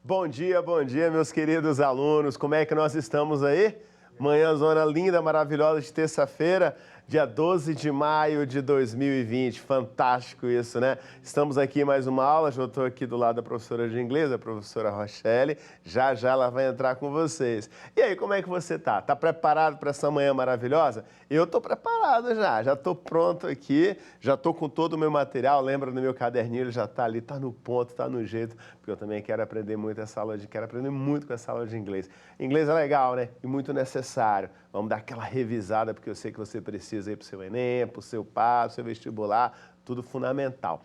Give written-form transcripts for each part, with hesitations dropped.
Bom dia, meus queridos alunos. Como é que nós estamos aí? Manhãzona linda, maravilhosa de terça-feira, dia 12 de maio de 2020. Fantástico isso, né? Estamos aqui em mais uma aula. Eu estou aqui do lado da professora de inglês, a professora Rochelle. Já ela vai entrar com vocês. E aí, como é que você tá? Tá preparado para essa manhã maravilhosa? Eu estou preparado já estou pronto aqui, já estou com todo o meu material. Lembra do meu caderninho, ele já está ali, está no ponto, está no jeito, porque eu também quero aprender muito quero aprender muito com essa aula de inglês. Inglês é legal, né? E muito necessário. Vamos dar aquela revisada, porque eu sei que você precisa ir para o seu Enem, para o seu PA, para o seu vestibular, tudo fundamental.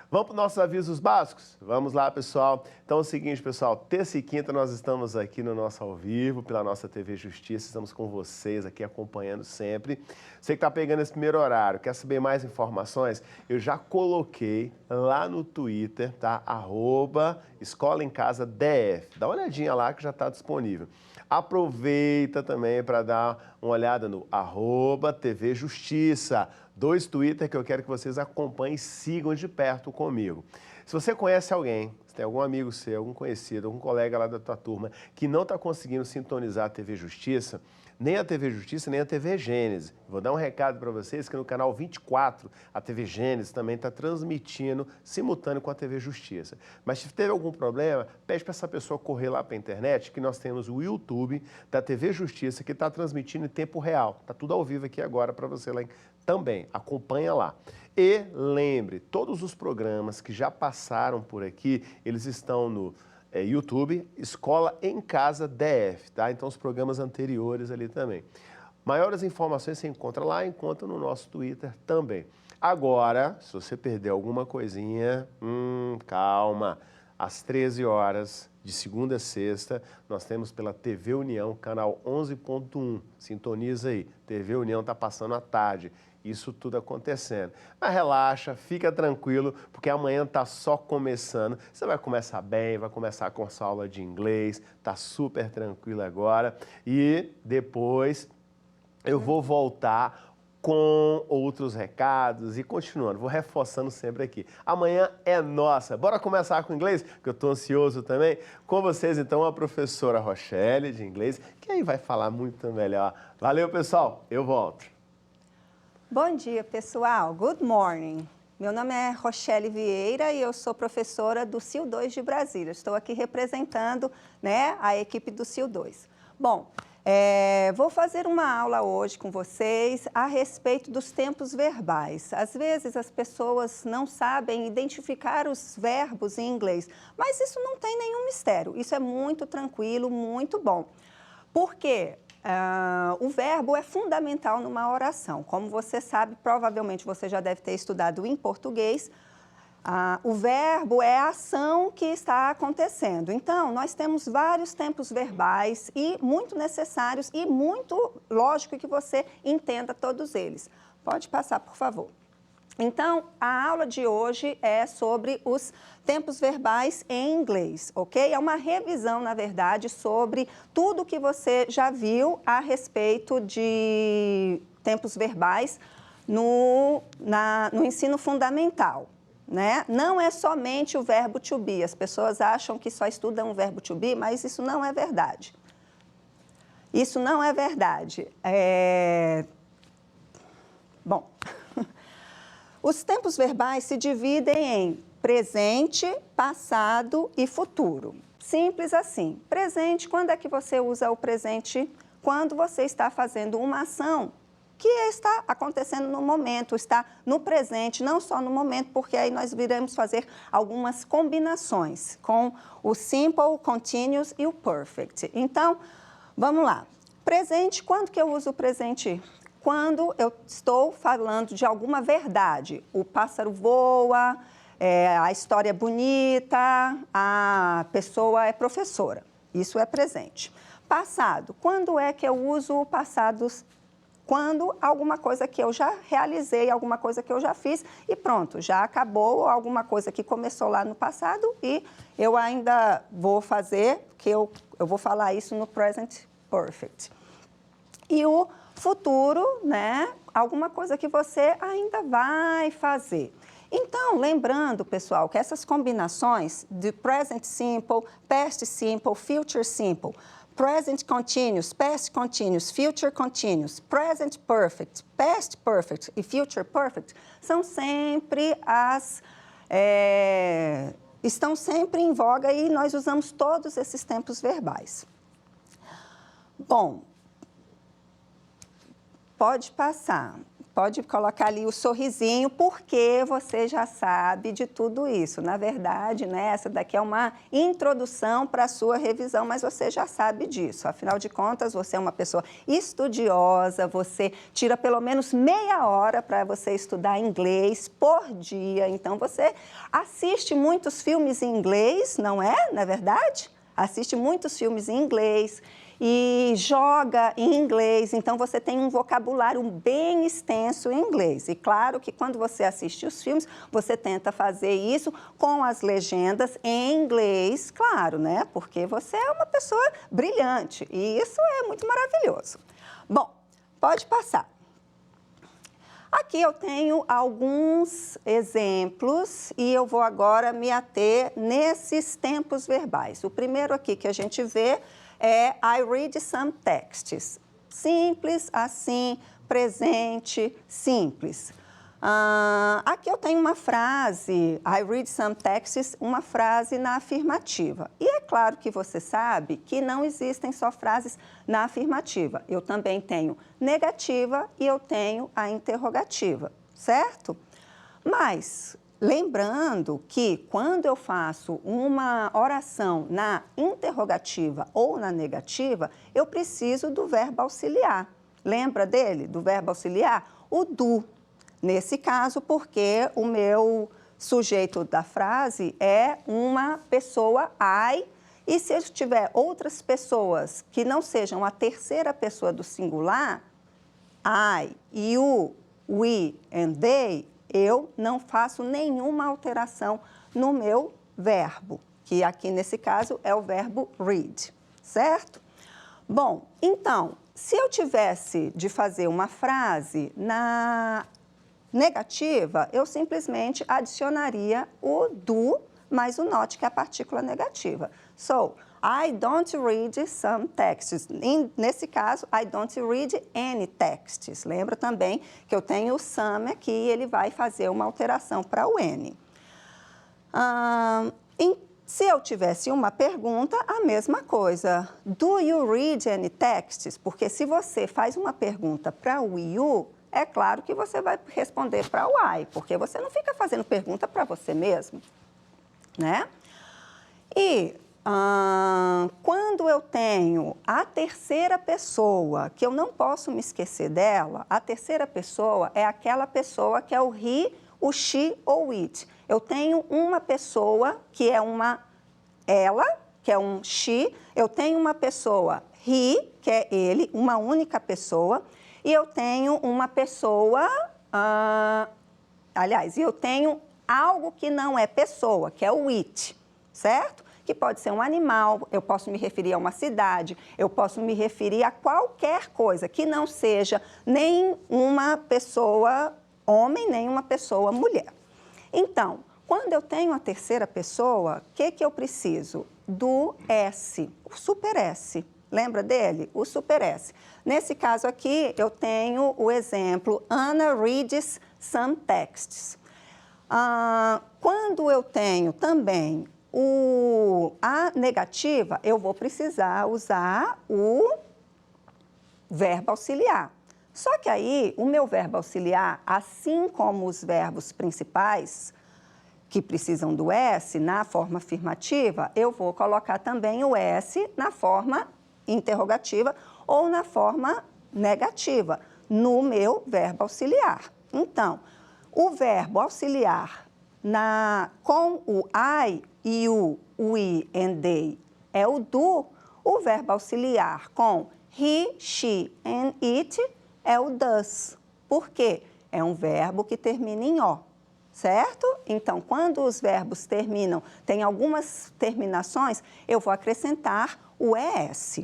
Vamos para os nossos avisos básicos? Vamos lá, pessoal. Então é o seguinte, pessoal, terça e quinta nós estamos aqui no nosso ao vivo, pela nossa TV Justiça, estamos com vocês aqui acompanhando sempre. Você que está pegando esse primeiro horário, quer saber mais informações? Eu já coloquei lá no Twitter, tá? @Escola em Casa DF. Dá uma olhadinha lá que já está disponível. Aproveita também para dar uma olhada no @TV Justiça. 2 Twitter que eu quero que vocês acompanhem e sigam de perto comigo. Se você conhece alguém, se tem algum amigo seu, algum conhecido, algum colega lá da tua turma que não está conseguindo sintonizar a TV Justiça, nem a TV Justiça, nem a TV Gênesis. Vou dar um recado para vocês que no canal 24, a TV Gênesis também está transmitindo simultâneo com a TV Justiça. Mas se teve algum problema, pede para essa pessoa correr lá para a internet, que nós temos o YouTube da TV Justiça, que está transmitindo em tempo real. Está tudo ao vivo aqui agora para você lá também. Acompanha lá. E lembre, todos os programas que já passaram por aqui, eles estão no YouTube, Escola em Casa DF, tá? Então, os programas anteriores ali também. Maiores informações você encontra lá, encontra no nosso Twitter também. Agora, se você perdeu alguma coisinha, calma. Às 13 horas, de segunda a sexta, nós temos pela TV União, canal 11.1. Sintoniza aí. TV União está passando à tarde. Isso tudo acontecendo. Mas relaxa, fica tranquilo, porque amanhã está só começando. Você vai começar bem, vai começar com a sua aula de inglês, está super tranquilo agora. E depois eu vou voltar com outros recados e continuando, vou reforçando sempre aqui. Amanhã é nossa. Bora começar com inglês, que eu estou ansioso também. Com vocês, então, a professora Rochelle, de inglês, que aí vai falar muito melhor. Valeu, pessoal. Eu volto. Bom dia, pessoal. Good morning. Meu nome é Rochelle Vieira e eu sou professora do CIL 2 de Brasília. Estou aqui representando, né, a equipe do CIL 2. Bom, vou fazer uma aula hoje com vocês a respeito dos tempos verbais. Às vezes as pessoas não sabem identificar os verbos em inglês, mas isso não tem nenhum mistério. Isso é muito tranquilo, muito bom. Por quê? O verbo é fundamental numa oração. Como você sabe, provavelmente você já deve ter estudado em português, o verbo é a ação que está acontecendo. Então, nós temos vários tempos verbais e muito necessários e muito lógico que você entenda todos eles. Pode passar, por favor. Então, a aula de hoje é sobre os tempos verbais em inglês, ok? É uma revisão, na verdade, sobre tudo que você já viu a respeito de tempos verbais no ensino fundamental, né? Não é somente o verbo to be. As pessoas acham que só estudam o verbo to be, mas isso não é verdade. Isso não é verdade. Bom... Os tempos verbais se dividem em presente, passado e futuro. Simples assim. Presente, quando é que você usa o presente? Quando você está fazendo uma ação que está acontecendo no momento, está no presente, não só no momento, porque aí nós iremos fazer algumas combinações com o simple, continuous e o perfect. Então, vamos lá. Presente, quando que eu uso o presente? Quando eu estou falando de alguma verdade, o pássaro voa, a história é bonita, a pessoa é professora. Isso é presente. Passado, quando é que eu uso o passado? Quando alguma coisa que eu já realizei, alguma coisa que eu já fiz e pronto, já acabou alguma coisa que começou lá no passado e eu ainda vou fazer, que eu vou falar isso no present perfect. E o futuro, né? alguma coisa que você ainda vai fazer. Então, lembrando, pessoal, que essas combinações de present simple, past simple, future simple, present continuous, past continuous, future continuous, present perfect, past perfect e future perfect são sempre estão sempre em voga e nós usamos todos esses tempos verbais. Bom, pode passar. Pode colocar ali o sorrisinho, porque você já sabe de tudo isso. Na verdade, né, essa daqui é uma introdução para a sua revisão, mas você já sabe disso. Afinal de contas, você é uma pessoa estudiosa, você tira pelo menos meia hora para você estudar inglês por dia. Então, você assiste muitos filmes em inglês, não é? Na verdade? Assiste muitos filmes em inglês e joga em inglês, então você tem um vocabulário bem extenso em inglês. E claro que quando você assiste os filmes, você tenta fazer isso com as legendas em inglês, claro, né? Porque você é uma pessoa brilhante e isso é muito maravilhoso. Bom, pode passar. Aqui eu tenho alguns exemplos e eu vou agora me ater nesses tempos verbais. O primeiro aqui que a gente vê é I read some texts. Simples, assim, presente, simples. Aqui eu tenho uma frase, I read some texts, uma frase na afirmativa. E é claro que você sabe que não existem só frases na afirmativa. Eu também tenho negativa e eu tenho a interrogativa, certo? Mas lembrando que quando eu faço uma oração na interrogativa ou na negativa, eu preciso do verbo auxiliar. Lembra dele, do verbo auxiliar? O do. Nesse caso, porque o meu sujeito da frase é uma pessoa I, e se eu tiver outras pessoas que não sejam a terceira pessoa do singular, I, you, we and they, eu não faço nenhuma alteração no meu verbo, que aqui nesse caso é o verbo read, certo? Bom, então, se eu tivesse de fazer uma frase na negativa, eu simplesmente adicionaria o do mais o not, que é a partícula negativa. So, I don't read some texts. Nesse caso, I don't read any texts. Lembra também que eu tenho o some aqui e ele vai fazer uma alteração para o N. Se eu tivesse uma pergunta, a mesma coisa. Do you read any texts? Porque se você faz uma pergunta para o you, é claro que você vai responder para o I, porque você não fica fazendo pergunta para você mesmo, né? E quando eu tenho a terceira pessoa, que eu não posso me esquecer dela, a terceira pessoa é aquela pessoa que é o he, o she ou it. Eu tenho uma pessoa que é uma ela, que é um she, eu tenho uma pessoa he, que é ele, uma única pessoa, e eu tenho uma pessoa, eu tenho algo que não é pessoa, que é o it, certo? Que pode ser um animal, eu posso me referir a uma cidade, eu posso me referir a qualquer coisa que não seja nem uma pessoa homem, nem uma pessoa mulher. Então, quando eu tenho a terceira pessoa, o que eu preciso? Do S, o super S. Lembra dele? O super S. Nesse caso aqui, eu tenho o exemplo, Anna reads some texts. Quando eu tenho também a negativa, eu vou precisar usar o verbo auxiliar. Só que aí, o meu verbo auxiliar, assim como os verbos principais, que precisam do S na forma afirmativa, eu vou colocar também o S na forma interrogativa ou na forma negativa, no meu verbo auxiliar. Então, o verbo auxiliar com o I, you, we and they é o do, o verbo auxiliar com he, she and it é o does. Por quê? É um verbo que termina em O, certo? Então, quando os verbos terminam, tem algumas terminações, eu vou acrescentar o ES.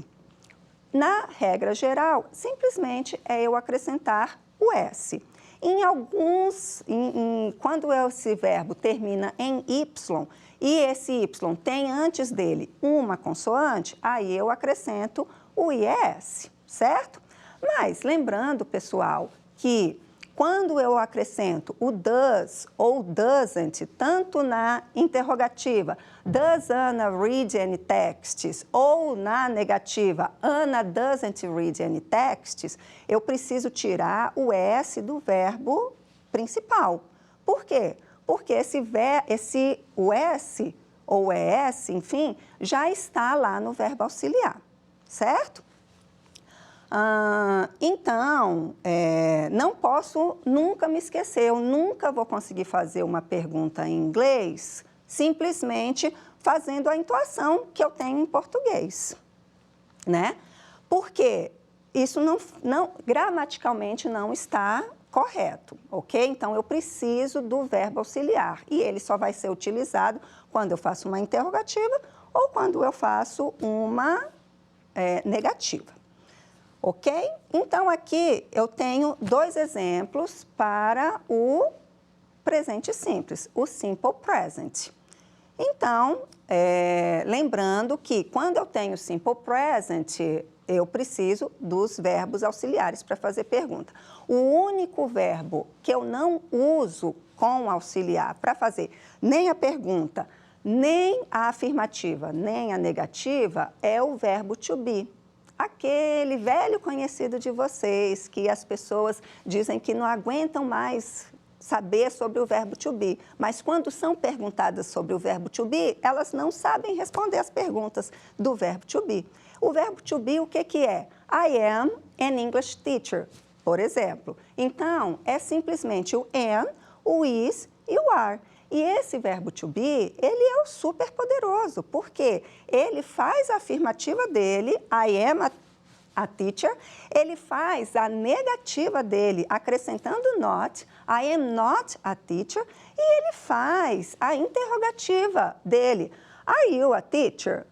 na regra geral, simplesmente é eu acrescentar o S. Quando esse verbo termina em Y e esse Y tem antes dele uma consoante, aí eu acrescento o IES, certo? Mas lembrando, pessoal, que quando eu acrescento o does ou doesn't, tanto na interrogativa, does Anna read any texts? Ou na negativa, Anna doesn't read any texts, eu preciso tirar o S do verbo principal. Por quê? Porque o S ou ES, enfim, já está lá no verbo auxiliar, certo? Então, não posso nunca me esquecer, eu nunca vou conseguir fazer uma pergunta em inglês simplesmente fazendo a entoação que eu tenho em português, né? Porque isso gramaticalmente não está correto, ok? Então, eu preciso do verbo auxiliar e ele só vai ser utilizado quando eu faço uma interrogativa ou quando eu faço uma negativa. Ok? Então, aqui eu tenho dois exemplos para o presente simples, o simple present. Então, lembrando que quando eu tenho simple present, eu preciso dos verbos auxiliares para fazer pergunta. O único verbo que eu não uso com auxiliar para fazer nem a pergunta, nem a afirmativa, nem a negativa, é o verbo to be. Aquele velho conhecido de vocês, que as pessoas dizem que não aguentam mais saber sobre o verbo to be, mas quando são perguntadas sobre o verbo to be, elas não sabem responder as perguntas do verbo to be. O verbo to be, o que é? I am an English teacher, por exemplo. Então, é simplesmente o am, o is e o are. E esse verbo to be, ele é o super poderoso, porque ele faz a afirmativa dele, I am a teacher, ele faz a negativa dele, acrescentando not, I am not a teacher, e ele faz a interrogativa dele, are you a teacher?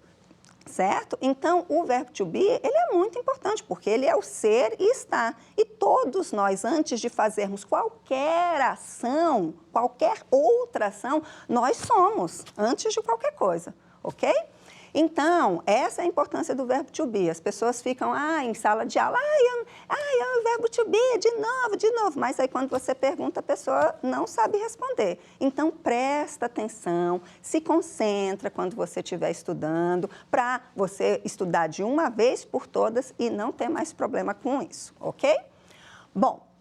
Certo? Então, o verbo to be, ele é muito importante, porque ele é o ser e estar. E todos nós, antes de fazermos qualquer ação, qualquer outra ação, nós somos, antes de qualquer coisa, ok? Então, essa é a importância do verbo to be. As pessoas ficam, em sala de aula, é o verbo to be, de novo. Mas aí, quando você pergunta, a pessoa não sabe responder. Então, presta atenção, se concentra quando você estiver estudando, para você estudar de uma vez por todas e não ter mais problema com isso, ok? Bom,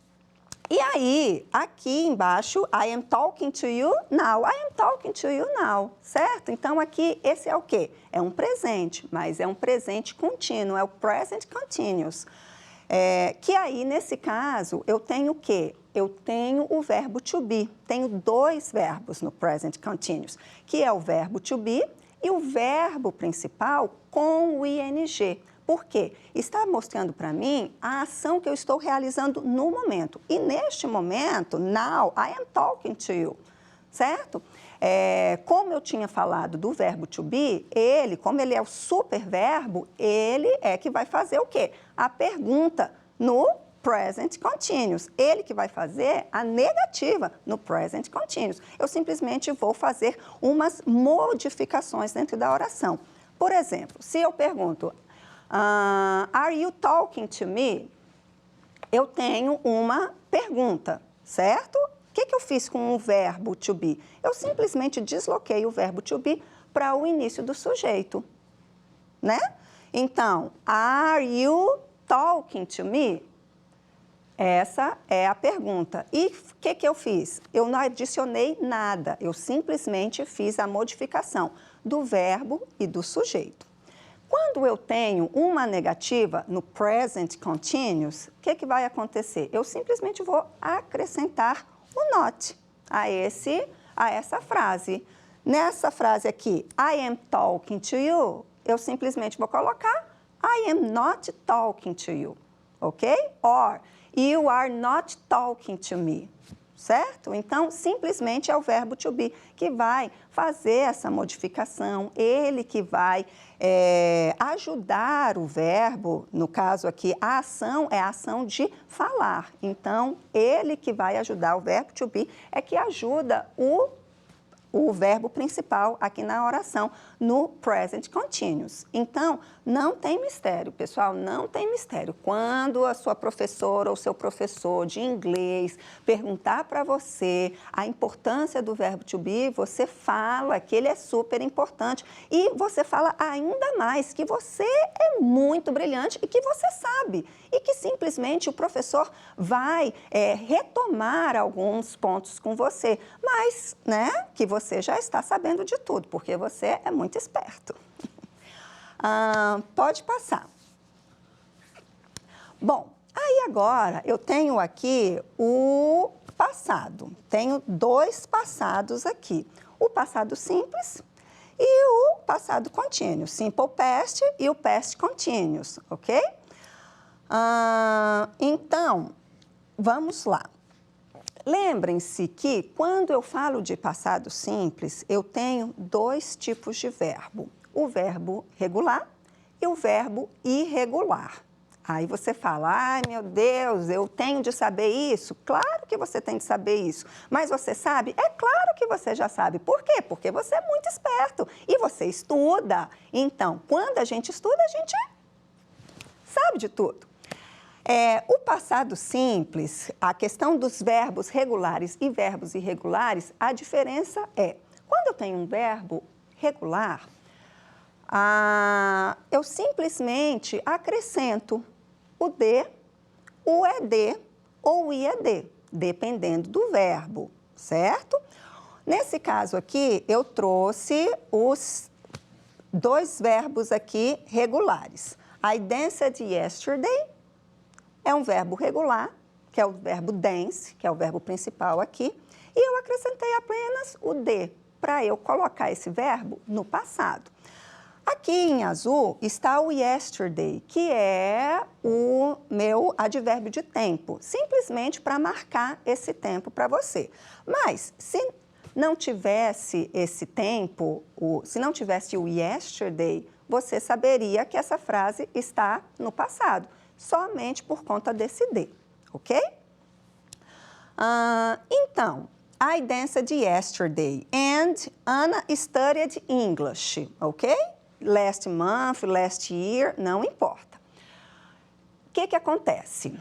e aí, aqui embaixo, I am talking to you now. I am talking to you now, certo? Então, aqui, esse é o quê? É um presente, mas é um presente contínuo, é o present continuous. Que aí, nesse caso, eu tenho o quê? Eu tenho o verbo to be. Tenho dois verbos no present continuous, que é o verbo to be e o verbo principal com o ing. Por quê? Está mostrando para mim a ação que eu estou realizando no momento. E neste momento, now, I am talking to you, certo? Como eu tinha falado do verbo to be, ele, como ele é o superverbo, ele é que vai fazer o quê? A pergunta no present continuous. Ele que vai fazer a negativa no present continuous. Eu simplesmente vou fazer umas modificações dentro da oração. Por exemplo, se eu pergunto, are you talking to me? Eu tenho uma pergunta, certo? O que eu fiz com o verbo to be? Eu simplesmente desloquei o verbo to be para o início do sujeito, né? Então, are you talking to me? Essa é a pergunta. E o que eu fiz? Eu não adicionei nada, eu simplesmente fiz a modificação do verbo e do sujeito. Quando eu tenho uma negativa no present continuous, o que vai acontecer? Eu simplesmente vou acrescentar o not a essa frase. Nessa frase aqui, I am talking to you, eu simplesmente vou colocar I am not talking to you, ok? Or, you are not talking to me, certo? Então, simplesmente é o verbo to be que vai fazer essa modificação, ele que vai ajudar o verbo, no caso aqui, a ação é a ação de falar. Então, ele que vai ajudar o verbo to be é que ajuda o verbo principal aqui na oração, no present continuous. Então, não tem mistério, pessoal, não tem mistério. Quando a sua professora ou seu professor de inglês perguntar para você a importância do verbo to be, você fala que ele é super importante e você fala ainda mais que você é muito brilhante e que você sabe e que simplesmente o professor vai retomar alguns pontos com você, mas, né, que você já está sabendo de tudo, porque você é muito esperto. Pode passar. Bom, aí agora eu tenho aqui o passado. Tenho dois passados aqui. O passado simples e o passado contínuo. Simple past e o past continuous, ok? Então, vamos lá. Lembrem-se que quando eu falo de passado simples, eu tenho dois tipos de verbo. O verbo regular e o verbo irregular. Aí você fala, ai meu Deus, eu tenho de saber isso? Claro que você tem de saber isso. Mas você sabe? É claro que você já sabe. Por quê? Porque você é muito esperto e você estuda. Então, quando a gente estuda, a gente sabe de tudo. O passado simples, a questão dos verbos regulares e verbos irregulares, a diferença é, quando eu tenho um verbo regular, eu simplesmente acrescento o de, o ed ou o ied, dependendo do verbo, certo? Nesse caso aqui, eu trouxe os dois verbos aqui regulares. I danced yesterday é um verbo regular, que é o verbo dance, que é o verbo principal aqui, e eu acrescentei apenas o de, para eu colocar esse verbo no passado. Aqui em azul está o yesterday, que é o meu advérbio de tempo, simplesmente para marcar esse tempo para você. Mas, se não tivesse esse tempo, se não tivesse o yesterday, você saberia que essa frase está no passado, somente por conta desse de, ok? Então, I danced yesterday and Anna studied English, ok? Last month, last year, não importa. O que acontece?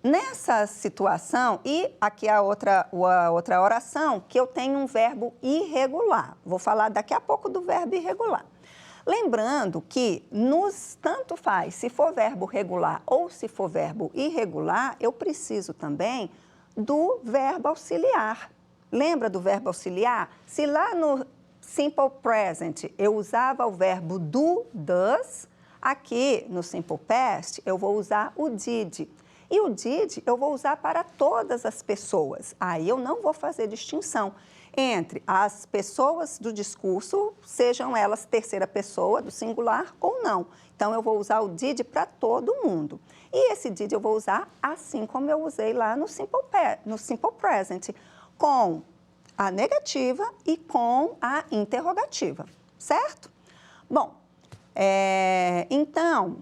Nessa situação, e aqui a outra oração, que eu tenho um verbo irregular. Vou falar daqui a pouco do verbo irregular. Lembrando que tanto faz, se for verbo regular ou se for verbo irregular, eu preciso também do verbo auxiliar. Lembra do verbo auxiliar? Se lá no Simple Present eu usava o verbo do, does, aqui no Simple Past eu vou usar o did. E o did eu vou usar para todas as pessoas. Aí eu não vou fazer distinção entre as pessoas do discurso, sejam elas terceira pessoa do singular ou não. Então, eu vou usar o did para todo mundo. E esse did eu vou usar assim como eu usei lá no Simple Present, com a negativa e com a interrogativa, certo? Bom, então,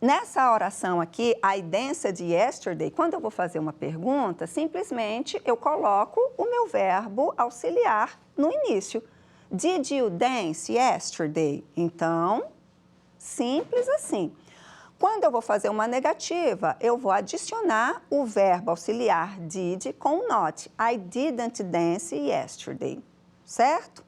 nessa oração aqui, I danced yesterday, quando eu vou fazer uma pergunta, simplesmente eu coloco o meu verbo auxiliar no início. Did you dance yesterday? Então, simples assim. Quando eu vou fazer uma negativa, eu vou adicionar o verbo auxiliar did com not. I didn't dance yesterday, certo?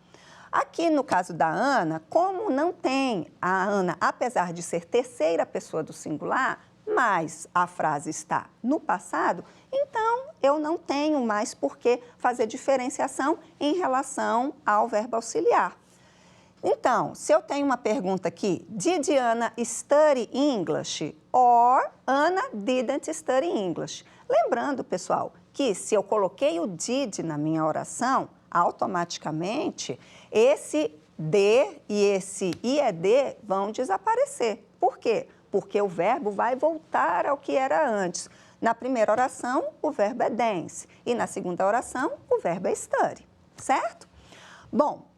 Aqui no caso da Ana, como não tem a Ana, apesar de ser terceira pessoa do singular, mas a frase está no passado, então eu não tenho mais por que fazer diferenciação em relação ao verbo auxiliar. Então, se eu tenho uma pergunta aqui, did Anna study English? Or Anna didn't study English? Lembrando, pessoal, que se eu coloquei o did na minha oração, automaticamente esse de e esse ied vão desaparecer. Por quê? Porque o verbo vai voltar ao que era antes. Na primeira oração, o verbo é dance. E na segunda oração, o verbo é study, certo? Bom,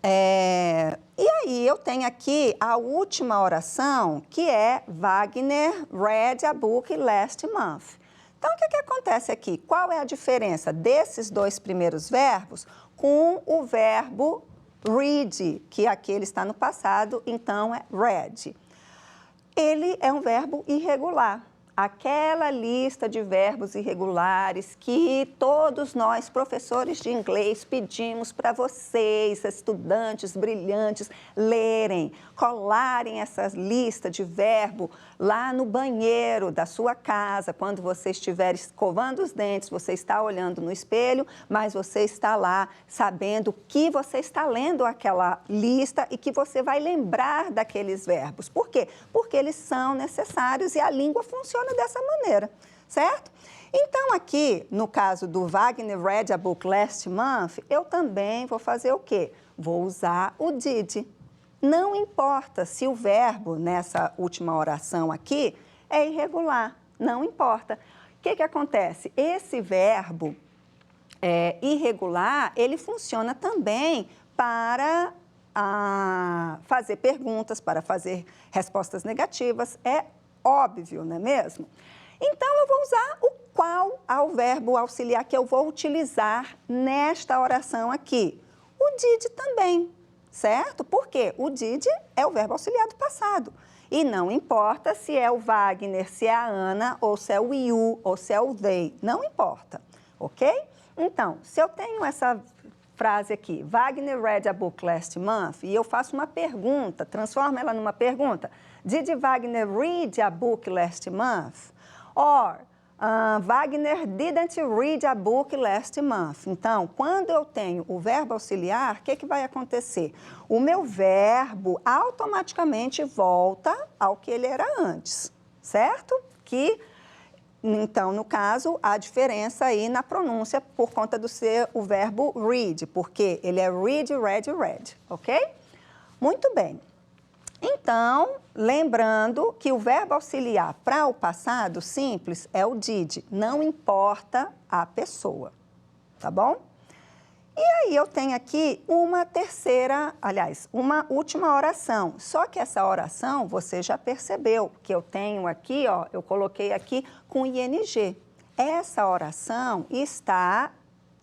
e aí eu tenho aqui a última oração, que é Wagner read a book last month. Então, o que acontece aqui? Qual é a diferença desses dois primeiros verbos com o verbo read, que aqui ele está no passado, então é read? Ele é um verbo irregular. Aquela lista de verbos irregulares que todos nós, professores de inglês, pedimos para vocês, estudantes brilhantes, lerem, colarem essa lista de verbo lá no banheiro da sua casa. Quando você estiver escovando os dentes, você está olhando no espelho, mas você está lá sabendo que você está lendo aquela lista e que você vai lembrar daqueles verbos. Por quê? Porque eles são necessários e a língua funciona dessa maneira, certo? Então, aqui, no caso do Wagner read a book last month, eu também vou fazer o quê? Vou usar o did. Não importa se o verbo nessa última oração aqui é irregular, não importa. O que acontece? Esse verbo irregular, ele funciona também para fazer perguntas, para fazer respostas negativas, é óbvio, não é mesmo? Então, eu vou usar o qual ao verbo auxiliar que eu vou utilizar nesta oração aqui. O did também, certo? Porque o did é o verbo auxiliar do passado. E não importa se é o Wagner, se é a Ana, ou se é o you, ou se é o they. Não importa, ok? Então, se eu tenho essa frase aqui, Wagner read a book last month, e eu faço uma pergunta, transformo ela numa pergunta. Did Wagner read a book last month? Or, Wagner didn't read a book last month. Então, quando eu tenho o verbo auxiliar, o que vai acontecer? O meu verbo automaticamente volta ao que ele era antes, certo? Então, no caso, a diferença aí na pronúncia por conta do ser o verbo read, porque ele é read, read, read, ok? Muito bem. Então, lembrando que o verbo auxiliar para o passado simples é o did, não importa a pessoa, tá bom? E aí eu tenho aqui uma última oração. Só que essa oração, você já percebeu que eu tenho aqui, ó, eu coloquei aqui com ing. Essa oração está,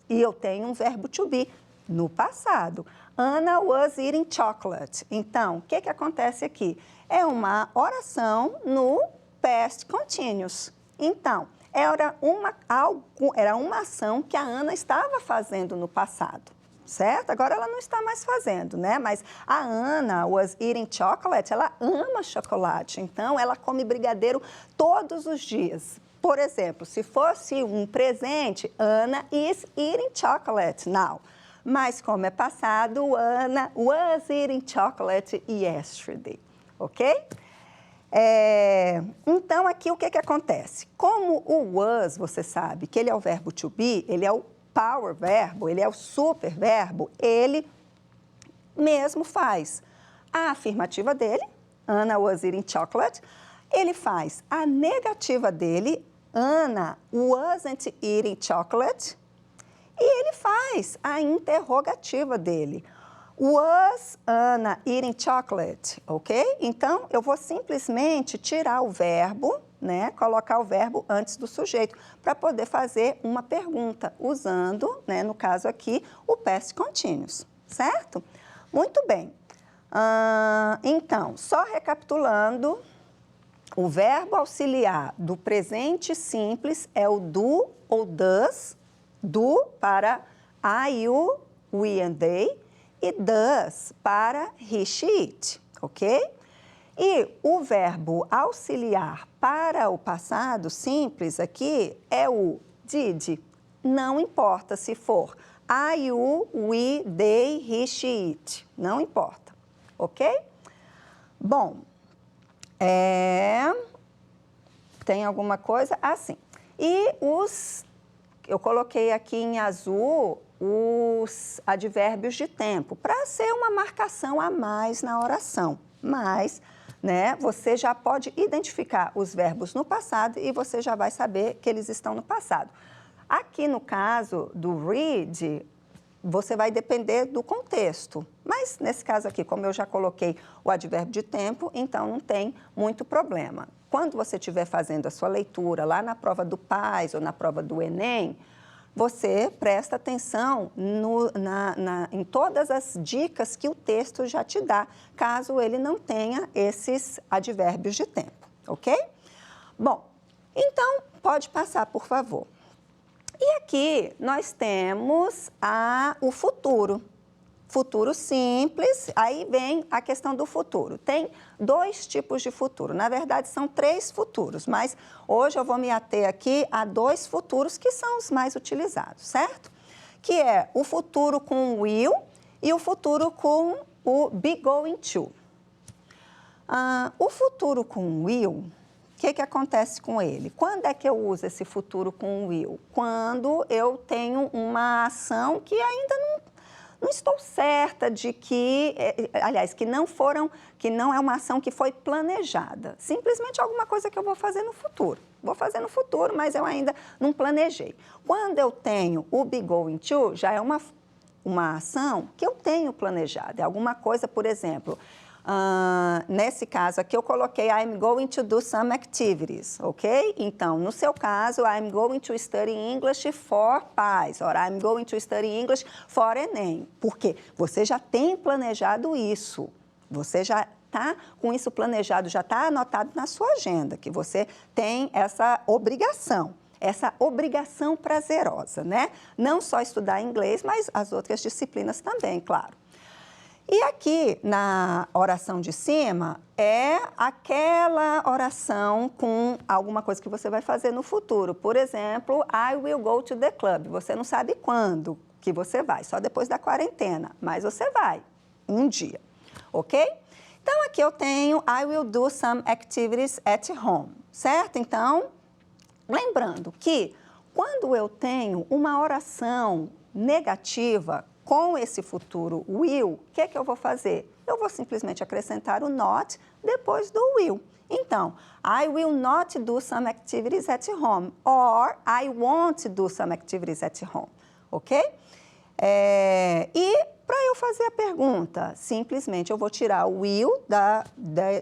e eu tenho um verbo to be no passado. Anna was eating chocolate. Então, o que acontece aqui? É uma oração no past continuous. Então, era uma ação que a Ana estava fazendo no passado, certo? Agora ela não está mais fazendo, né? Mas a Ana was eating chocolate, ela ama chocolate, então ela come brigadeiro todos os dias. Por exemplo, se fosse um presente, Anna is eating chocolate now. Mas como é passado, Anna was eating chocolate yesterday, ok? Então, aqui o que acontece? Como o was, você sabe que ele é o verbo to be, ele é o power verbo, ele é o super verbo, ele mesmo faz a afirmativa dele, Anna was eating chocolate, ele faz a negativa dele, Anna wasn't eating chocolate, e ele faz a interrogativa dele. Was Anna eating chocolate? Ok? Então, eu vou simplesmente tirar o verbo, né? Colocar o verbo antes do sujeito, para poder fazer uma pergunta, usando, né, no caso aqui, o past continuous, certo? Muito bem. Então, só recapitulando, o verbo auxiliar do presente simples é o do ou does, do para I, you, we and they, e does para he, she, it, ok? E o verbo auxiliar para o passado simples aqui é o did. Não importa se for I, you, we, they, he, she, it. Não importa, ok? Bom, tem alguma coisa? Sim. E eu coloquei aqui em azul os advérbios de tempo, para ser uma marcação a mais na oração. Mas né, você já pode identificar os verbos no passado e você já vai saber que eles estão no passado. Aqui no caso do read, você vai depender do contexto. Mas nesse caso aqui, como eu já coloquei o advérbio de tempo, então não tem muito problema. Quando você estiver fazendo a sua leitura lá na prova do PAS ou na prova do Enem, você presta atenção em todas as dicas que o texto já te dá, caso ele não tenha esses advérbios de tempo, ok? Bom, então pode passar, por favor. E aqui nós temos o futuro. Futuro simples, aí vem a questão do futuro. Tem 2 tipos de futuro, na verdade são 3 futuros, mas hoje eu vou me ater aqui a 2 futuros que são os mais utilizados, certo? Que é o futuro com will e o futuro com o be going to. O futuro com will, o que acontece com ele? Quando é que eu uso esse futuro com will? Quando eu tenho uma ação que ainda não estou certa de que, aliás, que não é uma ação que foi planejada. Simplesmente alguma coisa que eu vou fazer no futuro. Vou fazer no futuro, mas eu ainda não planejei. Quando eu tenho o be going to, já é uma ação que eu tenho planejada. É alguma coisa, por exemplo, nesse caso aqui eu coloquei I'm going to do some activities, ok? Então, no seu caso, I'm going to study English for PAS, or I'm going to study English for Enem. Por quê? Você já tem planejado isso, você já está com isso planejado, já está anotado na sua agenda, que você tem essa obrigação prazerosa, né? Não só estudar inglês, mas as outras disciplinas também, claro. E aqui, na oração de cima, é aquela oração com alguma coisa que você vai fazer no futuro. Por exemplo, I will go to the club. Você não sabe quando que você vai, só depois da quarentena, mas você vai, um dia, ok? Então, aqui eu tenho I will do some activities at home, certo? Então, lembrando que quando eu tenho uma oração negativa, com esse futuro will, o que eu vou fazer? Eu vou simplesmente acrescentar o not depois do will. Então, I will not do some activities at home, or I won't do some activities at home, ok? E para eu fazer a pergunta, simplesmente eu vou tirar o will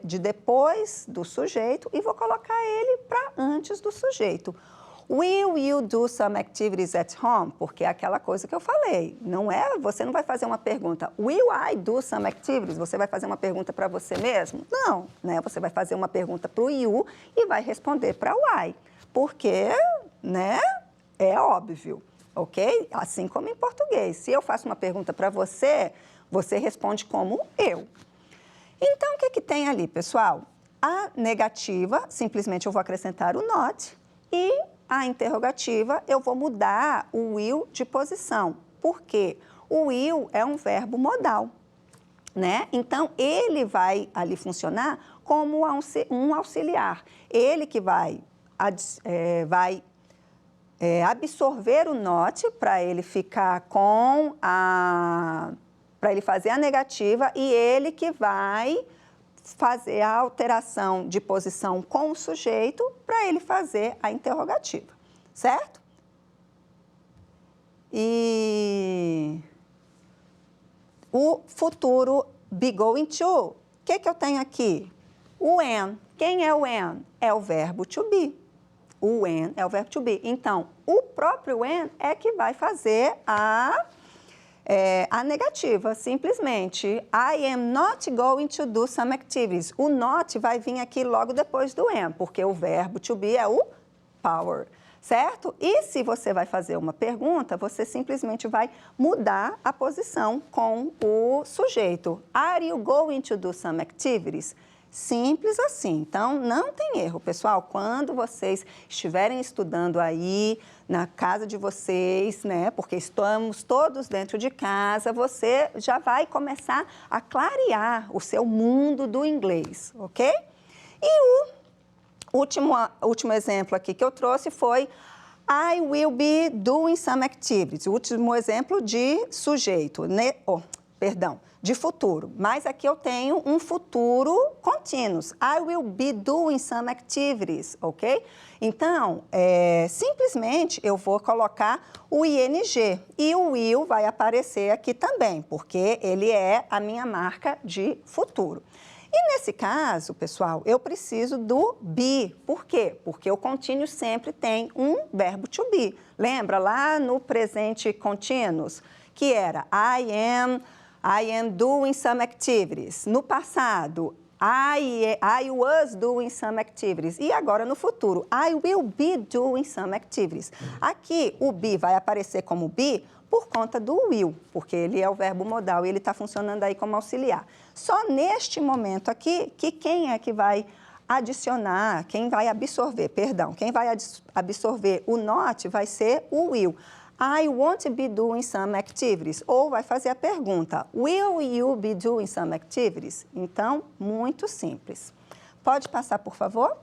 de depois do sujeito e vou colocar ele para antes do sujeito. Will you do some activities at home? Porque é aquela coisa que eu falei, você não vai fazer uma pergunta, will I do some activities? Você vai fazer uma pergunta para você mesmo? Não, né? Você vai fazer uma pergunta para o you e vai responder para o I, porque, né, é óbvio, ok? Assim como em português, se eu faço uma pergunta para você, você responde como eu. Então, o que tem ali, pessoal? A negativa, simplesmente eu vou acrescentar o not e a interrogativa, eu vou mudar o will de posição. Por quê? O will é um verbo modal, né? Então, ele vai ali funcionar como um auxiliar. Ele que vai absorver o not para ele ficar para ele fazer a negativa e ele que vai fazer a alteração de posição com o sujeito para ele fazer a interrogativa, certo? E o futuro be going to, o que eu tenho aqui? O when. Quem é o when? É o verbo to be. O when é o verbo to be. Então, o próprio when é que vai fazer a negativa, simplesmente. I am not going to do some activities. O not vai vir aqui logo depois do am, porque o verbo to be é o power, certo? E se você vai fazer uma pergunta, você simplesmente vai mudar a posição com o sujeito. Are you going to do some activities? Simples assim. Então, não tem erro, pessoal. Quando vocês estiverem estudando aí na casa de vocês, né? Porque estamos todos dentro de casa, você já vai começar a clarear o seu mundo do inglês, ok? E o último exemplo aqui que eu trouxe foi I will be doing some activities. O último exemplo de sujeito, perdão, de futuro. Mas aqui eu tenho um futuro continuous. I will be doing some activities, ok? Então, simplesmente eu vou colocar o ing e o will vai aparecer aqui também, porque ele é a minha marca de futuro. E nesse caso, pessoal, eu preciso do be. Por quê? Porque o contínuo sempre tem um verbo to be. Lembra lá no presente continuous, que era I am doing some activities. No passado, I was doing some activities. E agora no futuro, I will be doing some activities. Aqui o be vai aparecer como be por conta do will, porque ele é o verbo modal e ele está funcionando aí como auxiliar. Só neste momento aqui, que quem é que vai adicionar, quem vai absorver o not vai ser o will. I won't be doing some activities. Ou vai fazer a pergunta, will you be doing some activities? Então, muito simples. Pode passar, por favor?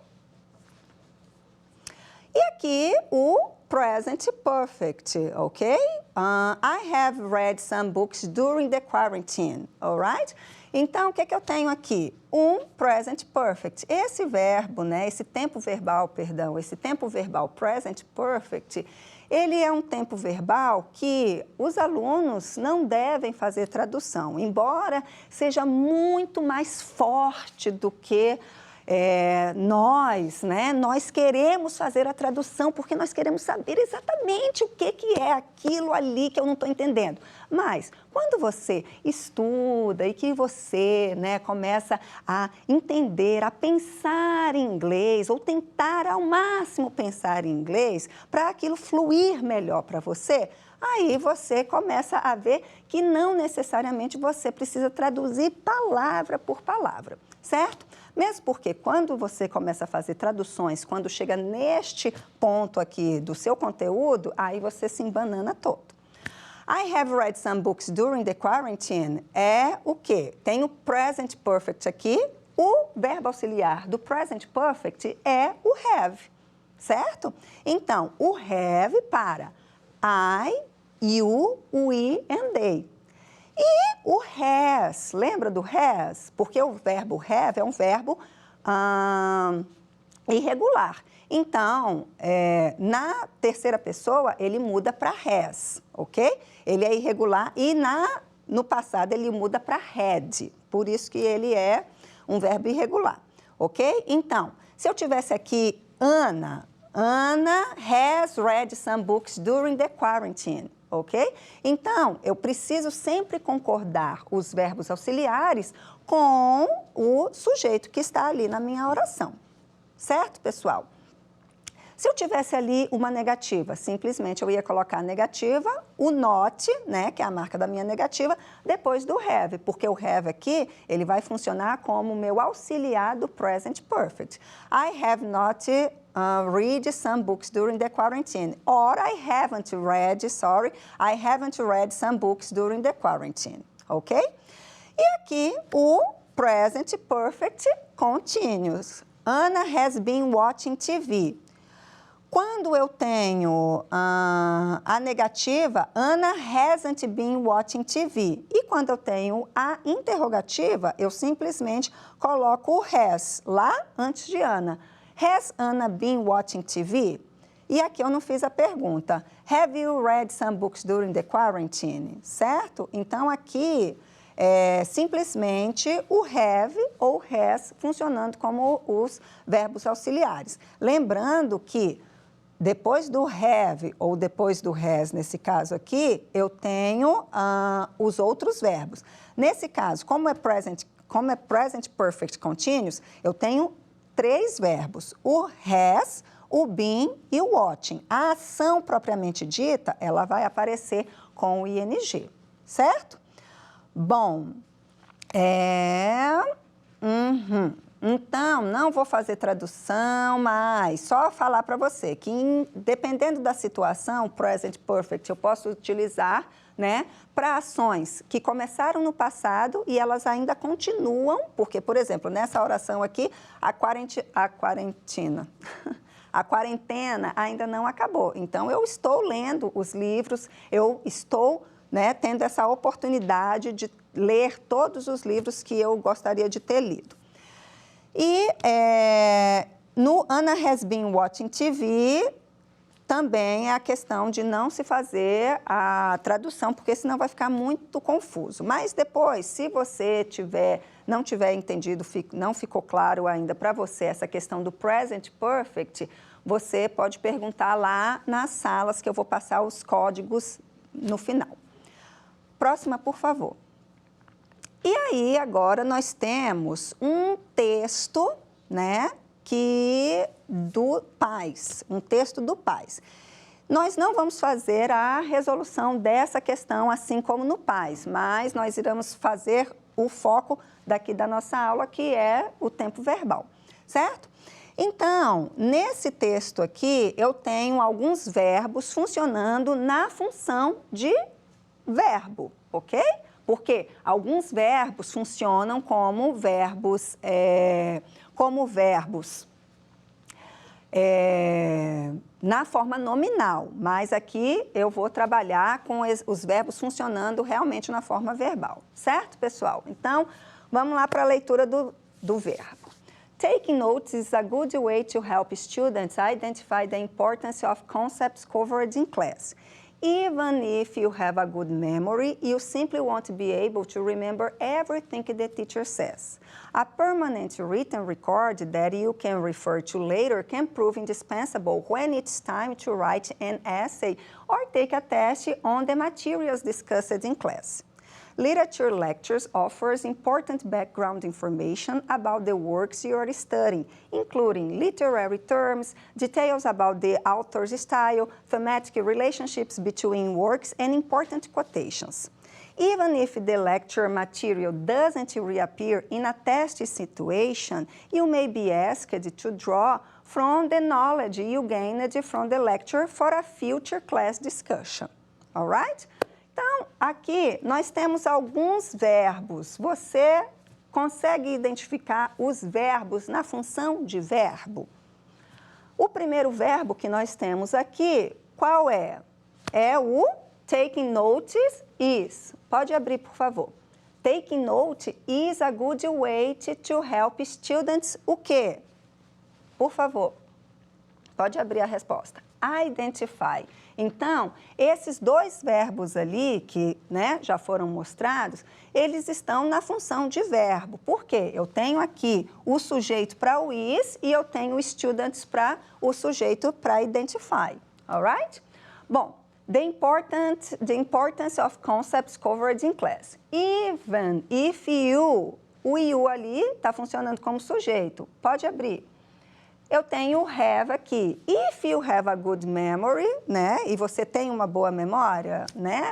E aqui o present perfect, ok? I have read some books during the quarantine, alright? Então, o que eu tenho aqui? Um present perfect. Esse verbo, né, esse tempo verbal present perfect, ele é um tempo verbal que os alunos não devem fazer tradução, embora seja muito mais forte do que nós queremos fazer a tradução porque nós queremos saber exatamente o que é aquilo ali que eu não estou entendendo. Mas, quando você estuda e que você começa a entender, a pensar em inglês, ou tentar ao máximo pensar em inglês, para aquilo fluir melhor para você, aí você começa a ver que não necessariamente você precisa traduzir palavra por palavra, certo? Mesmo porque quando você começa a fazer traduções, quando chega neste ponto aqui do seu conteúdo, aí você se embanana todo. I have read some books during the quarantine é o quê? Tem o present perfect aqui, o verbo auxiliar do present perfect é o have, certo? Então, o have para I, you, we and they. E o has, lembra do has? Porque o verbo have é um verbo irregular. Então, na terceira pessoa, ele muda para has, ok? Ele é irregular e no passado ele muda para had. Por isso que ele é um verbo irregular, ok? Então, se eu tivesse aqui Ana has read some books during the quarantine. Ok? Então, eu preciso sempre concordar os verbos auxiliares com o sujeito que está ali na minha oração. Certo, pessoal? Se eu tivesse ali uma negativa, simplesmente eu ia colocar a negativa, o not, né, que é a marca da minha negativa, depois do have, porque o have aqui, ele vai funcionar como meu auxiliar do present perfect. I have not read some books during the quarantine. Or I haven't read some books during the quarantine. Ok? E aqui o present perfect continuous. Anna has been watching TV. Quando eu tenho a negativa, Anna hasn't been watching TV. E quando eu tenho a interrogativa, eu simplesmente coloco o has lá antes de Anna. Has Anna been watching TV? E aqui eu não fiz a pergunta. Have you read some books during the quarantine? Certo? Então, aqui é simplesmente o have ou has funcionando como os verbos auxiliares. Lembrando que depois do have ou depois do has, nesse caso aqui, eu tenho os outros verbos. Nesse caso, como é present perfect continuous, eu tenho 3 verbos, o has, o been e o watching. A ação propriamente dita, ela vai aparecer com o ing, certo? Bom, então, não vou fazer tradução, mas só falar para você que, dependendo da situação, present perfect, eu posso utilizar, né, para ações que começaram no passado e elas ainda continuam, porque, por exemplo, nessa oração aqui, a quarentena ainda não acabou. Então, eu estou lendo os livros, eu estou, né, tendo essa oportunidade de ler todos os livros que eu gostaria de ter lido. E no Anna Has Been Watching TV, também é a questão de não se fazer a tradução, porque senão vai ficar muito confuso. Mas depois, se você não tiver entendido, não ficou claro ainda para você essa questão do present perfect, você pode perguntar lá nas salas que eu vou passar os códigos no final. Próxima, por favor. E aí, agora, nós temos um texto, né, do PAIS, um texto do PAIS. Nós não vamos fazer a resolução dessa questão assim como no PAIS, mas nós iremos fazer o foco daqui da nossa aula, que é o tempo verbal, certo? Então, nesse texto aqui, eu tenho alguns verbos funcionando na função de verbo, ok? Porque alguns verbos funcionam como verbos na forma nominal, mas aqui eu vou trabalhar com os verbos funcionando realmente na forma verbal, certo, pessoal? Então, vamos lá para a leitura do verbo. Taking notes is a good way to help students identify the importance of concepts covered in class. Even if you have a good memory, you simply won't be able to remember everything the teacher says. A permanent written record that you can refer to later can prove indispensable when it's time to write an essay or take a test on the materials discussed in class. Literature lectures offers important background information about the works you are studying, including literary terms, details about the author's style, thematic relationships between works, and important quotations. Even if the lecture material doesn't reappear in a test situation, you may be asked to draw from the knowledge you gained from the lecture for a future class discussion. All right? Então, aqui nós temos alguns verbos. Você consegue identificar os verbos na função de verbo? O primeiro verbo que nós temos aqui, qual é? É o taking notice is. Pode abrir, por favor. Taking note is a good way to help students o quê? Por favor. Pode abrir a resposta. Identify. Então, esses dois verbos ali, que já foram mostrados, eles estão na função de verbo. Por quê? Eu tenho aqui o sujeito para o is e eu tenho o students para o sujeito para identify. All right? Bom, the importance of concepts covered in class. Even if you, o you ali está funcionando como sujeito. Pode abrir. Eu tenho o have aqui. If you have a good memory, e você tem uma boa memória,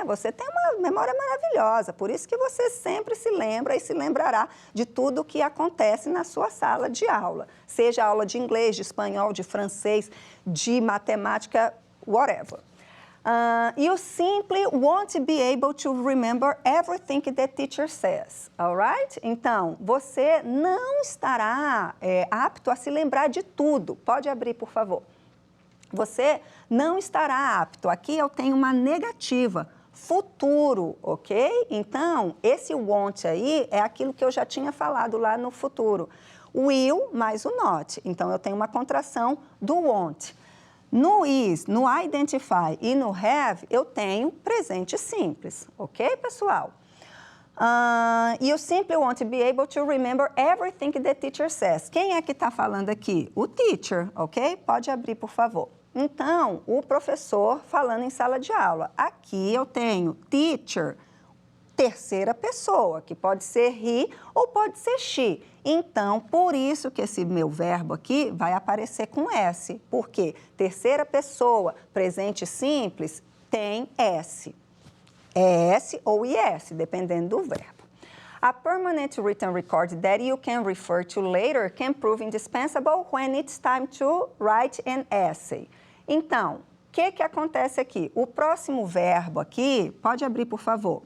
você tem uma memória maravilhosa, por isso que você sempre se lembra e se lembrará de tudo o que acontece na sua sala de aula, seja aula de inglês, de espanhol, de francês, de matemática, whatever. You simply won't be able to remember everything the teacher says, all right? Então, você não estará apto a se lembrar de tudo. Pode abrir, por favor. Você não estará apto. Aqui eu tenho uma negativa, futuro, ok? Então, esse won't aí é aquilo que eu já tinha falado lá no futuro. Will mais o not. Então, eu tenho uma contração do won't. No is, no identify e no have, eu tenho presente simples, ok, pessoal? You simply won't be able to remember everything the teacher says. Quem é que está falando aqui? O teacher, ok? Pode abrir, por favor. Então, o professor falando em sala de aula. Aqui eu tenho teacher, terceira pessoa, que pode ser he ou pode ser she. Então, por isso que esse meu verbo aqui vai aparecer com S. Por quê? Terceira pessoa, presente simples, tem S. É S ou IS, dependendo do verbo. A permanent written record that you can refer to later can prove indispensable when it's time to write an essay. Então, o que acontece aqui? O próximo verbo aqui, pode abrir, por favor,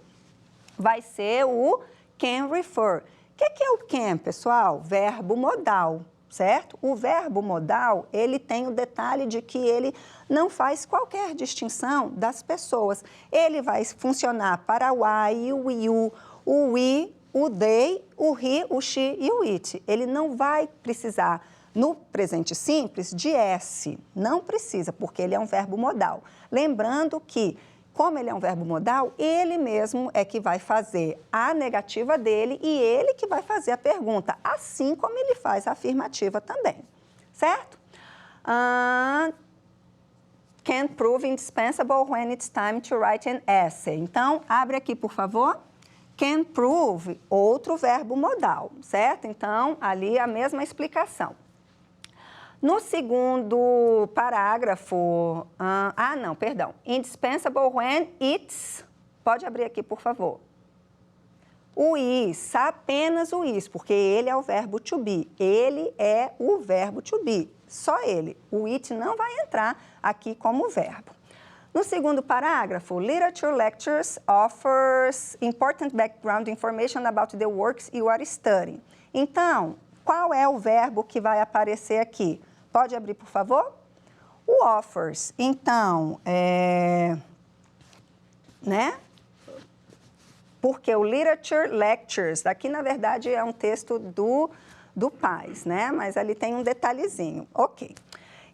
vai ser o can refer. O que é o can, pessoal? Verbo modal, certo? O verbo modal, ele tem o detalhe de que ele não faz qualquer distinção das pessoas. Ele vai funcionar para o I e o you, o we, o they, o he, o she e o it. Ele não vai precisar, no presente simples, de S. Não precisa, porque ele é um verbo modal. Lembrando que, como ele é um verbo modal, ele mesmo é que vai fazer a negativa dele e ele que vai fazer a pergunta, assim como ele faz a afirmativa também. Certo? Can prove indispensable when it's time to write an essay. Então, abre aqui, por favor. Can prove, outro verbo modal, certo? Então, ali a mesma explicação. No segundo parágrafo, indispensable when it's, pode abrir aqui, por favor. O is, apenas o is, porque ele é o verbo to be. Ele é o verbo to be, só ele. O it não vai entrar aqui como verbo. No segundo parágrafo, literature lectures offers important background information about the works you are studying. Então, qual é o verbo que vai aparecer aqui? Pode abrir, por favor? O offers. Então, porque o literature lectures, aqui na verdade é um texto do Paz, né? Mas ali tem um detalhezinho. Ok.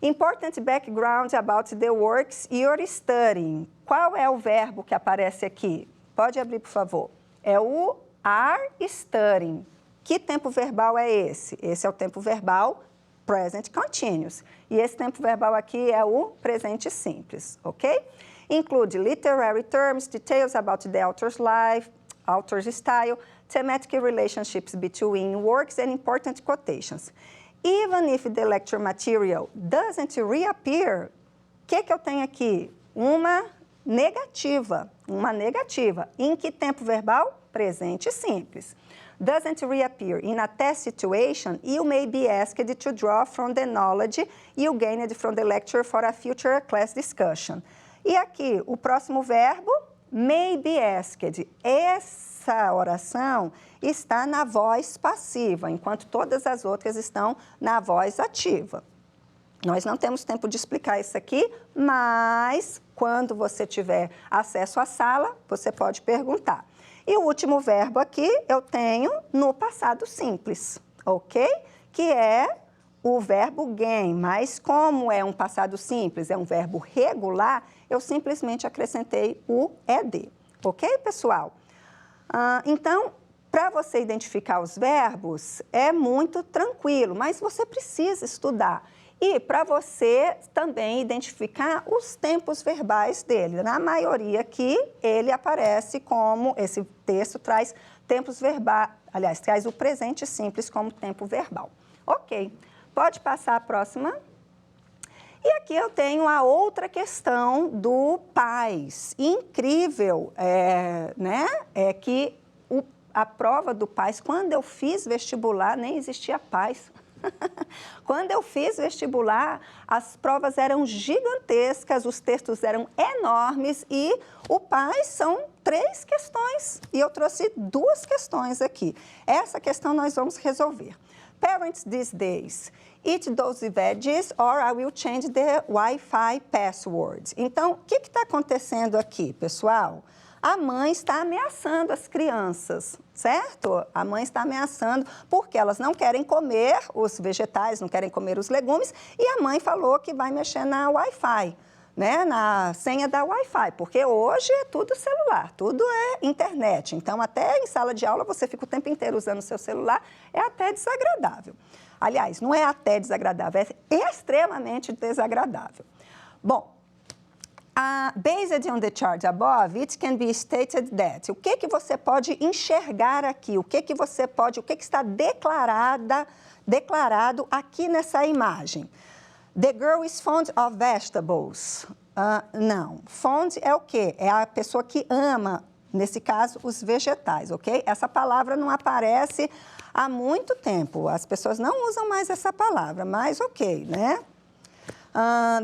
Important background about the works you're studying. Qual é o verbo que aparece aqui? Pode abrir, por favor. É o are studying. Que tempo verbal é esse? Esse é o tempo verbal present continuous. E esse tempo verbal aqui é o presente simples, ok? Include literary terms, details about the author's life, author's style, thematic relationships between works and important quotations. Even if the lecture material doesn't reappear, o que eu tenho aqui? Uma negativa. Uma negativa. Em que tempo verbal? Presente simples. Doesn't reappear in a test situation, you may be asked to draw from the knowledge you gained from the lecture for a future class discussion. E aqui, o próximo verbo, may be asked. Essa oração está na voz passiva, enquanto todas as outras estão na voz ativa. Nós não temos tempo de explicar isso aqui, mas quando você tiver acesso à sala, você pode perguntar. E o último verbo aqui eu tenho no passado simples, ok? Que é o verbo gain, mas como é um passado simples, é um verbo regular, eu simplesmente acrescentei o ed, ok, pessoal? Então, para você identificar os verbos, é muito tranquilo, mas você precisa estudar. E para você também identificar os tempos verbais dele. Na maioria aqui, ele aparece como, esse texto traz tempos verbais, aliás, traz o presente simples como tempo verbal. Ok, pode passar a próxima. E aqui eu tenho a outra questão do PAS. Incrível, é que a prova do PAS, quando eu fiz vestibular, nem existia PAS. Quando eu fiz vestibular, as provas eram gigantescas, os textos eram enormes e o PAS são 3 questões. E eu trouxe 2 questões aqui. Essa questão nós vamos resolver. Parents these days, eat those veggies or I will change the Wi-Fi password. Então, o que está acontecendo aqui, pessoal? A mãe está ameaçando as crianças, certo? A mãe está ameaçando porque elas não querem comer os vegetais, não querem comer os legumes, e a mãe falou que vai mexer na Wi-Fi, né? Na senha da Wi-Fi, porque hoje é tudo celular, tudo é internet. Então, até em sala de aula, você fica o tempo inteiro usando o seu celular, é até desagradável. Aliás, não é até desagradável, é extremamente desagradável. Bom, based on the chart above, it can be stated that. O que você pode enxergar aqui? O que está declarado aqui nessa imagem? The girl is fond of vegetables. Não. Fond é o quê? É a pessoa que ama, nesse caso, os vegetais, ok? Essa palavra não aparece há muito tempo. As pessoas não usam mais essa palavra, mas ok, né?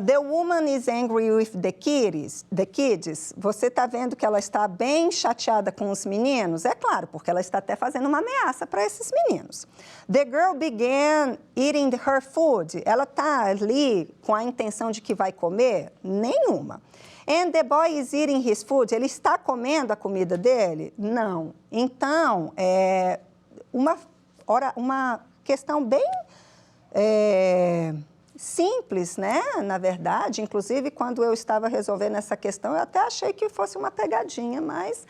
The woman is angry with the kids. Você está vendo que ela está bem chateada com os meninos? É claro, porque ela está até fazendo uma ameaça para esses meninos. The girl began eating her food. Ela está ali com a intenção de que vai comer? Nenhuma. And the boy is eating his food. Ele está comendo a comida dele? Não. Então, é uma questão bem simples, né? Na verdade, inclusive, quando eu estava resolvendo essa questão, eu até achei que fosse uma pegadinha, mas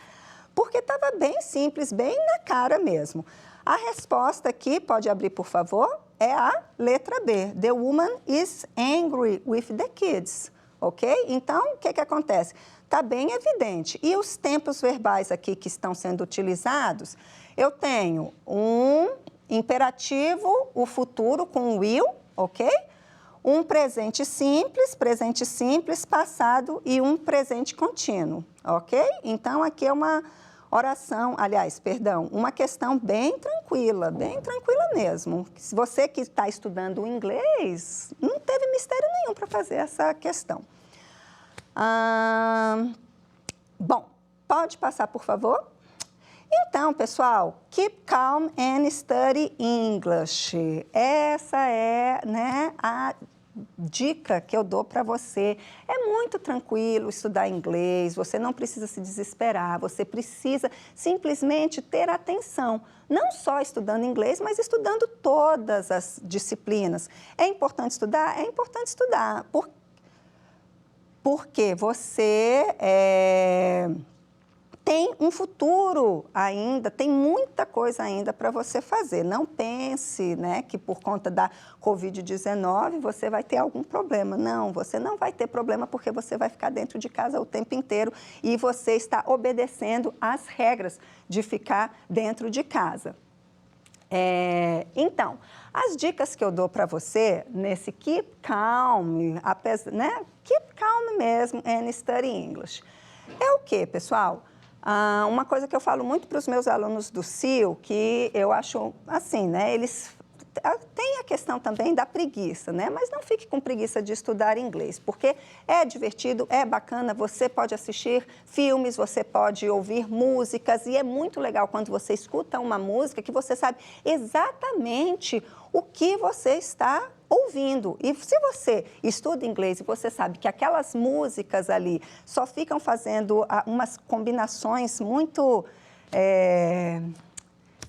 porque estava bem simples, bem na cara mesmo. A resposta aqui, pode abrir, por favor, é a letra B. The woman is angry with the kids, ok? Então, o que acontece? Está bem evidente. E os tempos verbais aqui que estão sendo utilizados, eu tenho um imperativo, o futuro com will, ok? Um presente simples, passado e um presente contínuo, ok? Então, aqui é uma oração, uma questão bem tranquila mesmo. Se você que está estudando o inglês, não teve mistério nenhum para fazer essa questão. Bom, pode passar, por favor? Então, pessoal, keep calm and study English. Essa é, né, a dica que eu dou para você. É muito tranquilo estudar inglês, você não precisa se desesperar, você precisa simplesmente ter atenção. Não só estudando inglês, mas estudando todas as disciplinas. É importante estudar? É importante estudar. Porque você tem um futuro ainda, tem muita coisa ainda para você fazer. Não pense, né, que por conta da Covid-19 você vai ter algum problema. Não, você não vai ter problema porque você vai ficar dentro de casa o tempo inteiro e você está obedecendo às regras de ficar dentro de casa. Então, as dicas que eu dou para você nesse keep calm, né, keep calm mesmo and study English, é o quê, pessoal? Uma coisa que eu falo muito para os meus alunos do CIO, que eu acho assim, né? Eles têm a questão também da preguiça, né? Mas não fique com preguiça de estudar inglês, porque é divertido, é bacana, você pode assistir filmes, você pode ouvir músicas, e é muito legal quando você escuta uma música que você sabe exatamente o que você está ouvindo. E se você estuda inglês e você sabe que aquelas músicas ali só ficam fazendo umas combinações muito...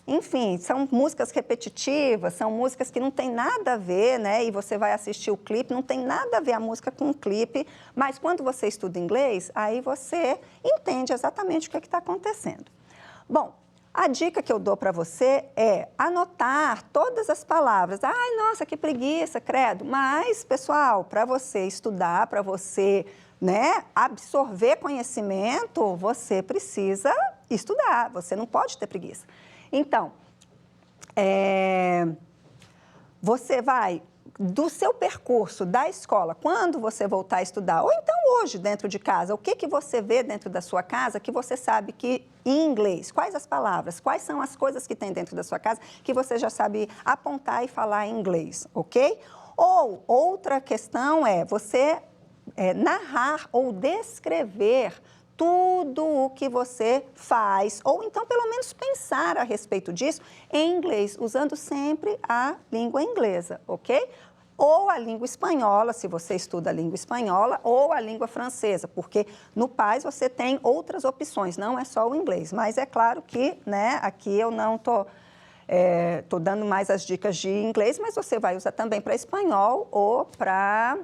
enfim, são músicas repetitivas, são músicas que não tem nada a ver, né? E você vai assistir o clipe, não tem nada a ver a música com o clipe, mas quando você estuda inglês, aí você entende exatamente o que está acontecendo. Bom, a dica que eu dou para você é anotar todas as palavras. Ai, nossa, que preguiça, credo. Mas, pessoal, para você estudar, para você, né, absorver conhecimento, você precisa estudar, você não pode ter preguiça. Então, você vai, do seu percurso da escola, quando você voltar a estudar, ou então hoje dentro de casa, o que você vê dentro da sua casa que você sabe que em inglês, quais as palavras, quais são as coisas que tem dentro da sua casa que você já sabe apontar e falar em inglês, ok? Ou outra questão é você narrar ou descrever tudo o que você faz, ou então pelo menos pensar a respeito disso em inglês, usando sempre a língua inglesa, ok? Ou a língua espanhola, se você estuda a língua espanhola, ou a língua francesa, porque no PAS você tem outras opções, não é só o inglês. Mas é claro que, né, aqui eu não estou dando mais as dicas de inglês, mas você vai usar também para espanhol ou para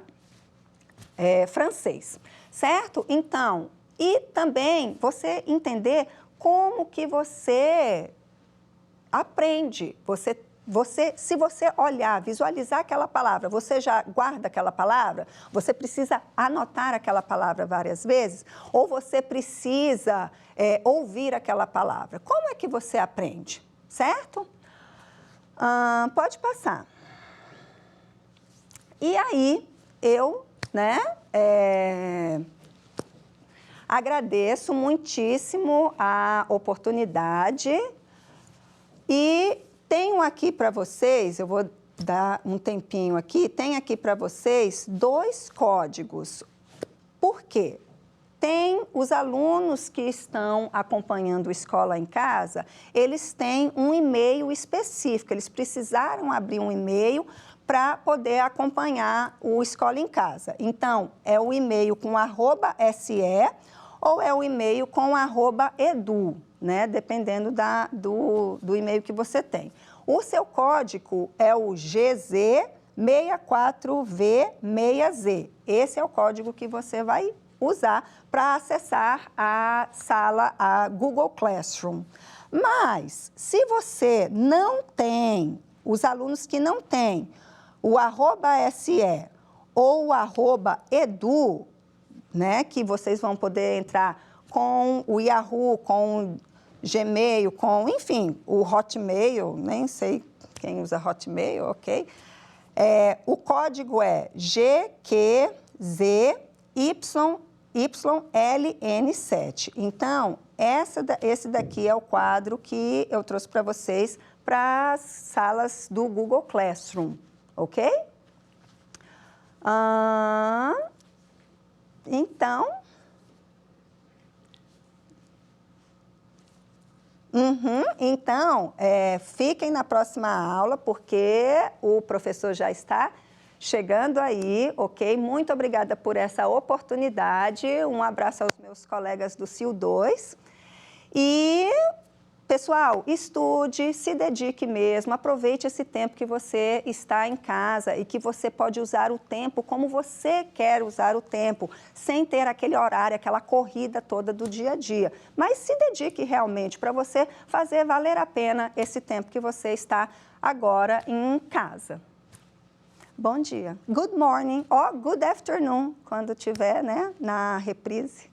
francês, certo? Então, e também você entender como que você aprende, se você olhar, visualizar aquela palavra, você já guarda aquela palavra? Você precisa anotar aquela palavra várias vezes? Ou você precisa ouvir aquela palavra? Como é que você aprende? Certo? Pode passar. E aí, eu, né, agradeço muitíssimo a oportunidade e tenho aqui para vocês, eu vou dar um tempinho aqui, tem aqui para vocês 2 códigos. Por quê? Tem os alunos que estão acompanhando o Escola em Casa, eles têm um e-mail específico, eles precisaram abrir um e-mail para poder acompanhar o Escola em Casa. Então, é o e-mail com @se ou é o e-mail com @edu, né? Dependendo do e-mail que você tem. O seu código é o GZ64V6Z. Esse é o código que você vai usar para acessar a sala, a Google Classroom. Mas, se você não tem, os alunos que não têm o @se ou o @edu, né, que vocês vão poder entrar com o Yahoo, com o Gmail, com, enfim, o Hotmail, nem sei quem usa Hotmail, ok? O código é GQZYLN7. Então, esse daqui é o quadro que eu trouxe para vocês para as salas do Google Classroom, ok? Então, fiquem na próxima aula, porque o professor já está chegando aí, ok? Muito obrigada por essa oportunidade. Um abraço aos meus colegas do CIL 2. E, pessoal, estude, se dedique mesmo, aproveite esse tempo que você está em casa e que você pode usar o tempo como você quer usar o tempo, sem ter aquele horário, aquela corrida toda do dia a dia. Mas se dedique realmente para você fazer valer a pena esse tempo que você está agora em casa. Bom dia. Good morning ou good afternoon, quando tiver, né, na reprise.